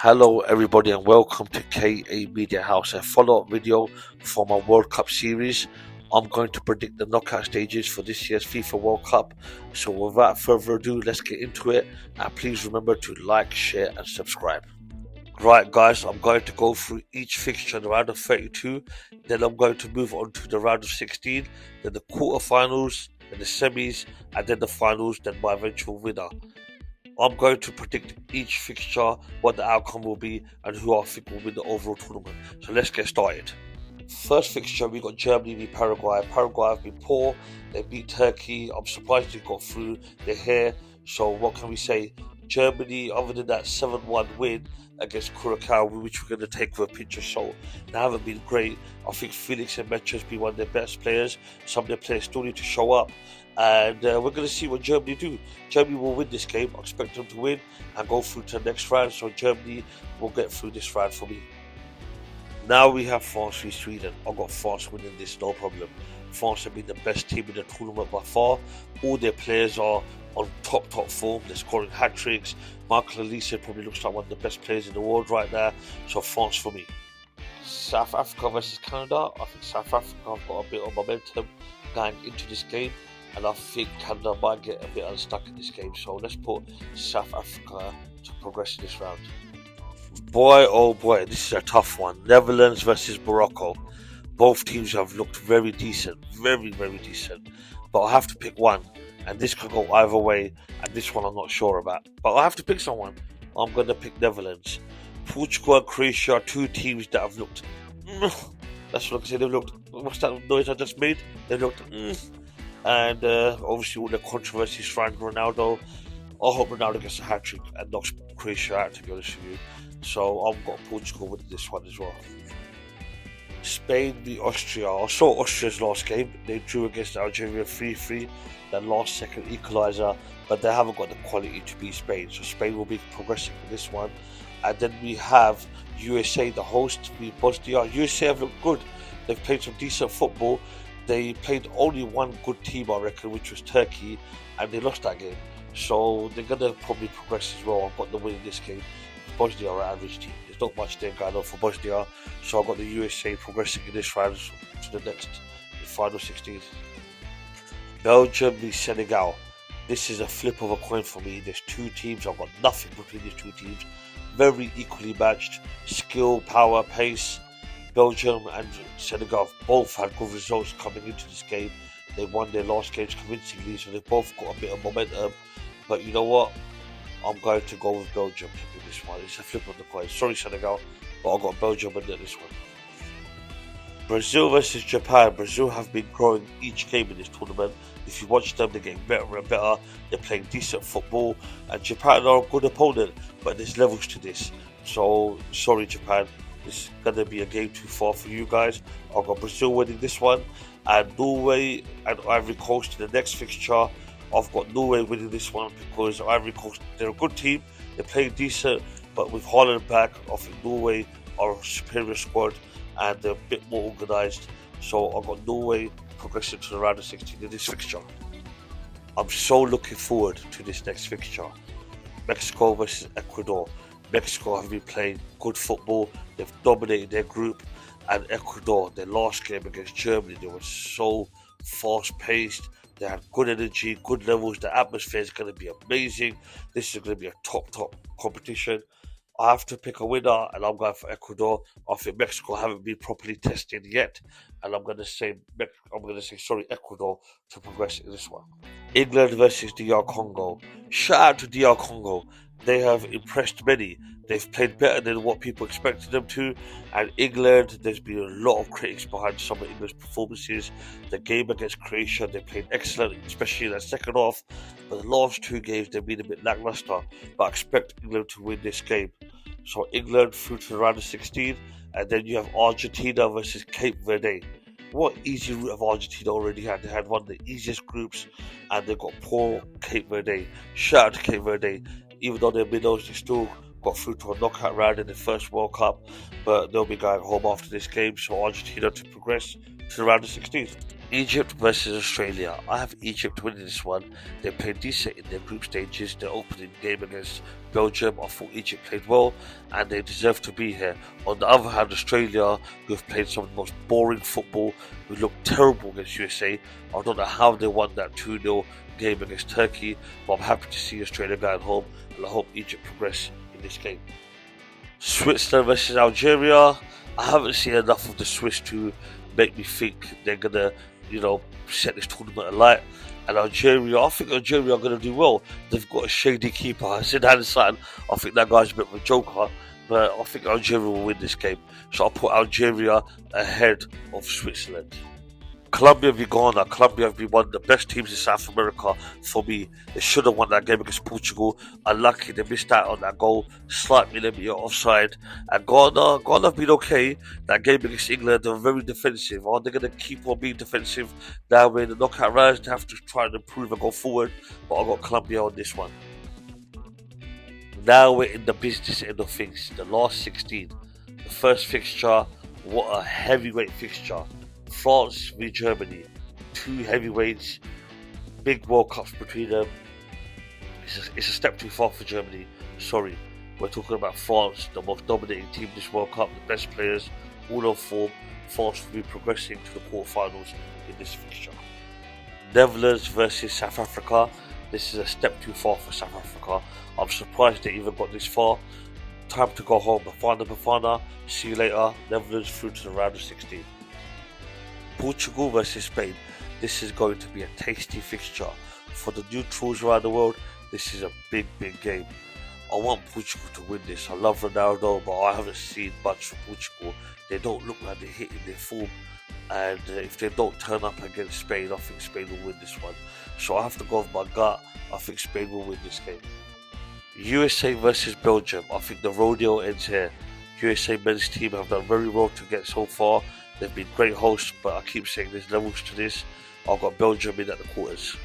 Hello everybody and welcome to KA Media House, a follow-up video for my World Cup series. I'm going to predict the knockout stages for this year's FIFA World Cup. So without further ado, let's get into it, and please remember to like, share and subscribe. Right guys, I'm going to go through each fixture in the round of 32, then I'm going to move on to the round of 16, then the quarterfinals, then the semis, and then the finals, then my eventual winner. I'm going to predict each fixture, what the outcome will be, and who I think will win the overall tournament. So let's get started. First fixture, we got Germany v Paraguay. Paraguay have been poor. They beat Turkey. I'm surprised they got through. They're here. So what can we say? Germany, other than that 7-1 win against Curacao, which we're going to take with a pinch of salt, they haven't been great. I think Felix and Metro has been one of their best players. Some of their players still need to show up. And we're going to see what Germany do. Germany will win this game. I expect them to win and go through to the next round. So Germany will get through this round for me. Now we have France v Sweden. I've got France winning this, no problem. France have been the best team in the tournament by far. All their players are on top form. They're scoring hat-tricks. Michael Olise probably looks like one of the best players in the world right now. So France for me. South Africa versus Canada. I think South Africa have got a bit of momentum going into this game. And I think Canada might get a bit unstuck in this game. So let's put South Africa to progress in this round. Boy, oh boy, this is a tough one. Netherlands versus Morocco. Both teams have looked very decent. Very decent. But I have to pick one. And this could go either way. And this one I'm not sure about. But I have to pick someone. I'm going to pick Netherlands. Portugal and Croatia are two teams that have looked... That's what I can say. They've looked... What's that noise I just made? They've looked... And obviously all the controversy surrounding Ronaldo. I hope Ronaldo gets a hat-trick and knocks Croatia out, to be honest with you. So I've got Portugal with this one as well. Spain v Austria. I saw Austria's last game. They drew against Algeria 3-3, that last second equaliser, but they haven't got the quality to beat Spain. So Spain will be progressing in this one. And then we have USA, the host, v Bosnia. USA have looked good. They've played some decent football. They played only one good team, I reckon, which was Turkey, and they lost that game. So they're going to probably progress as well. I've got them winning this game. Bosnia are an average team. There's not much there going on for Bosnia. So I've got the USA progressing in this round to the next, the final 16. Belgium v Senegal. This is a flip of a coin for me. There's two teams. I've got nothing between these two teams. Very equally matched. Skill, power, pace. Belgium and Senegal have both had good results coming into this game. They won their last games convincingly, so they've both got a bit of momentum. But you know what? I'm going to go with Belgium in this one. It's a flip on the coin. Sorry, Senegal, but I've got Belgium in this one. Brazil versus Japan. Brazil have been growing each game in this tournament. If you watch them, they're getting better and better. They're playing decent football. And Japan are a good opponent, but there's levels to this. So, sorry, Japan. It's going to be a game too far for you guys. I've got Brazil winning this one, and Norway and Ivory Coast in the next fixture. I've got Norway winning this one because Ivory Coast, they're a good team. They're playing decent, but with Haaland back, I think Norway are a superior squad and they're a bit more organised. So I've got Norway progressing to the round of 16 in this fixture. I'm so looking forward to this next fixture. Mexico versus Ecuador. Mexico have been playing good football. They've dominated their group. And Ecuador, their last game against Germany, they were so fast-paced. They had good energy, good levels. The atmosphere is going to be amazing. This is going to be a top competition. I have to pick a winner, and I'm going for Ecuador. I think Mexico haven't been properly tested yet, and I'm going to say Ecuador to progress in this one. England versus DR Congo. Shout out to DR Congo. They have impressed many. They've played better than what people expected them to. And England, there's been a lot of critics behind some of England's performances. The game against Croatia, they played excellent, especially in the second half. But the last two games, they've been a bit lackluster. But I expect England to win this game. So England through to the round of 16. And then you have Argentina versus Cape Verde. What easy route have Argentina already had? They had one of the easiest groups, and they got poor Cape Verde. Shout out to Cape Verde. Even though they're minnows, they still got through to a knockout round in the first World Cup, but they'll be going home after this game. So Argentina to progress to the round of 16. Egypt versus Australia. I have Egypt winning this one. They played decent in their group stages. Their opening game against Belgium, I thought Egypt played well and they deserve to be here. On the other hand, Australia, who have played some of the most boring football, who looked terrible against USA. I don't know how they won that 2-0 game against Turkey, but I'm happy to see Australia going home and I hope Egypt progress in this game. Switzerland versus Algeria. I haven't seen enough of the Swiss to make me think they're gonna, set this tournament alight. And Algeria, I think Algeria are gonna do well. They've got a shady keeper, Zinedine Zidane. I think that guy's a bit of a joker, but I think Algeria will win this game. So I'll put Algeria ahead of Switzerland. Colombia v Ghana. Colombia have been one of the best teams in South America for me. They should have won that game against Portugal. Unlucky they missed out on that goal, slight millimeter offside. And Ghana have been okay. That game against England, they were very defensive. Are they going to keep on being defensive now we're in the knockout rounds? They have to try and improve and go forward. But I got Colombia on this one. Now we're in the business end of things. The last 16. The first fixture, what a heavyweight fixture. France v Germany, two heavyweights, big World Cups between them. It's a step too far for Germany. Sorry, we're talking about France, the most dominating team this World Cup, the best players, all on form. France will be progressing to the quarterfinals in this fixture. Netherlands versus South Africa. This is a step too far for South Africa. I'm surprised they even got this far. Time to go home. Bafana. See you later. Netherlands through to the round of 16. Portugal versus Spain. This is going to be a tasty fixture. For the neutrals around the world, this is a big game. I want Portugal to win this. I love Ronaldo, but I haven't seen much from Portugal. They don't look like they're hitting their form. And if they don't turn up against Spain, I think Spain will win this one. So I have to go with my gut. I think Spain will win this game. USA versus Belgium. I think the rodeo ends here. USA men's team have done very well to get so far. They've been great hosts, but I keep saying there's levels to this. I've got Belgium in at the quarters.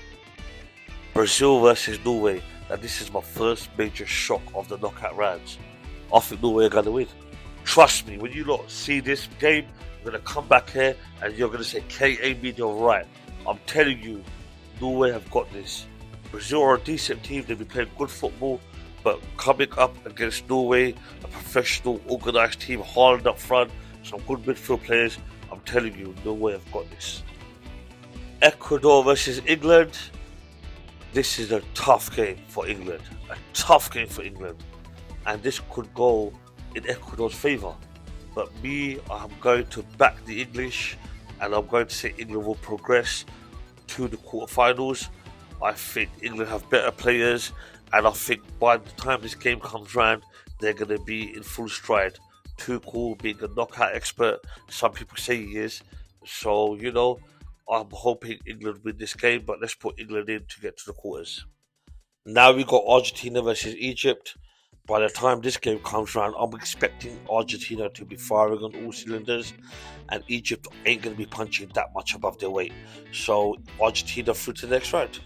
Brazil versus Norway. Now this is my first major shock of the knockout rounds. I think Norway are going to win. Trust me, when you lot see this game, you're going to come back here and you're going to say, KA Media right. I'm telling you, Norway have got this. Brazil are a decent team, they've been playing good football, but coming up against Norway, a professional, organised team, Haaland up front, some good midfield players, I'm telling you, Norway have got this. Ecuador versus England. This is a tough game for England. And this could go in Ecuador's favour. But me, I'm going to back the English and I'm going to say England will progress to the quarterfinals. I think England have better players and I think by the time this game comes round, they're going to be in full stride. Tuchel being a knockout expert, some people say he is. So, I'm hoping England win this game, but let's put England in to get to the quarters. Now we got Argentina versus Egypt. By the time this game comes round, I'm expecting Argentina to be firing on all cylinders, and Egypt ain't going to be punching that much above their weight. So Argentina through to the next round.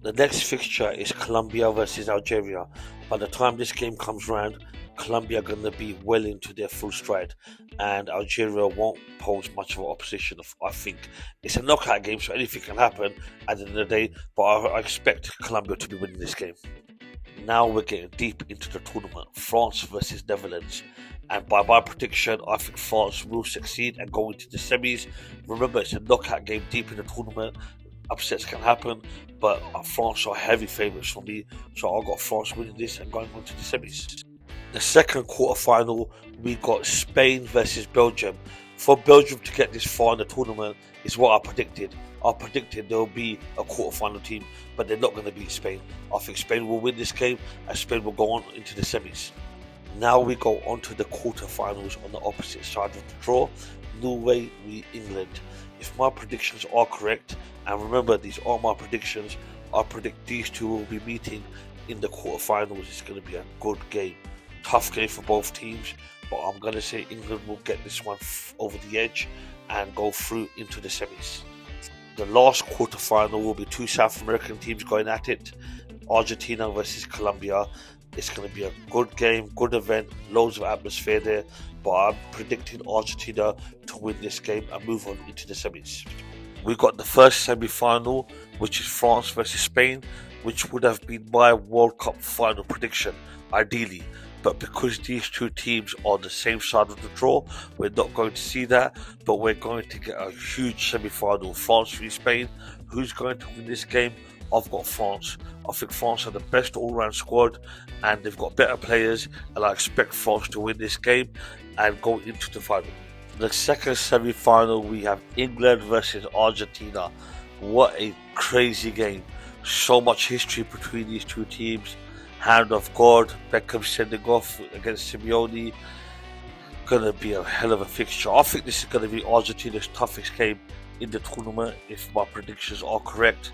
The next fixture is Colombia versus Algeria. By the time this game comes round, Colombia are going to be well into their full stride and Algeria won't pose much of an opposition. I think it's a knockout game, so anything can happen at the end of the day, but I expect Colombia to be winning this game. Now we're getting deep into the tournament. France versus Netherlands. And by my prediction, I think France will succeed and go into the semis. Remember, it's a knockout game deep in the tournament. Upsets can happen, but France are heavy favourites for me, so I got France winning this and going on to the semis. The second quarterfinal, we got Spain versus Belgium. For Belgium to get this far in the tournament is what I predicted. I predicted there will be a quarterfinal team, but they're not going to beat Spain. I think Spain will win this game and Spain will go on into the semis. Now we go on to the quarterfinals on the opposite side of the draw. Norway v England. If my predictions are correct, and remember these are my predictions, I predict these two will be meeting in the quarterfinals. It's going to be a good game. Tough game for both teams, but I'm going to say England will get this one over the edge and go through into the semis. The last quarterfinal will be two South American teams going at it. Argentina versus Colombia. It's going to be a good game, good event, loads of atmosphere there. But I'm predicting Argentina to win this game and move on into the semis. We got the first semi-final, which is France versus Spain, which would have been my World Cup final prediction, ideally. But because these two teams are on the same side of the draw, we're not going to see that. But we're going to get a huge semi-final, France v Spain. Who's going to win this game? I've got France. I think France are the best all-round squad, and they've got better players, and I expect France to win this game and go into the final. The second semi-final, we have England versus Argentina. What a crazy game. So much history between these two teams. Hand of God, Beckham sending off against Simeone. Gonna be a hell of a fixture. I think this is gonna be Argentina's toughest game in the tournament if my predictions are correct.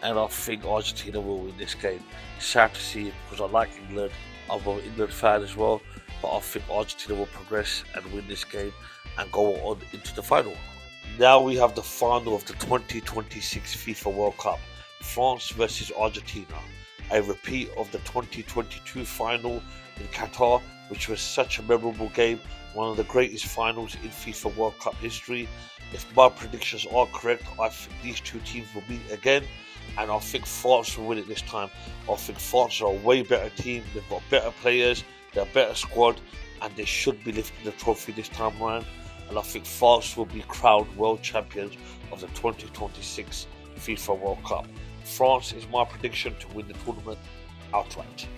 And I think Argentina will win this game. Sad to see because I like England. I'm an England fan as well. But I think Argentina will progress and win this game and go on into the final. Now we have the final of the 2026 FIFA World Cup. France versus Argentina. A repeat of the 2022 final in Qatar, which was such a memorable game, one of the greatest finals in FIFA World Cup history. If my predictions are correct, I think these two teams will meet again, and I think France will win it this time. I think France are a way better team, they've got better players, they're a better squad, and they should be lifting the trophy this time around. And I think France will be crowned world champions of the 2026 FIFA World Cup. France is my prediction to win the tournament outright.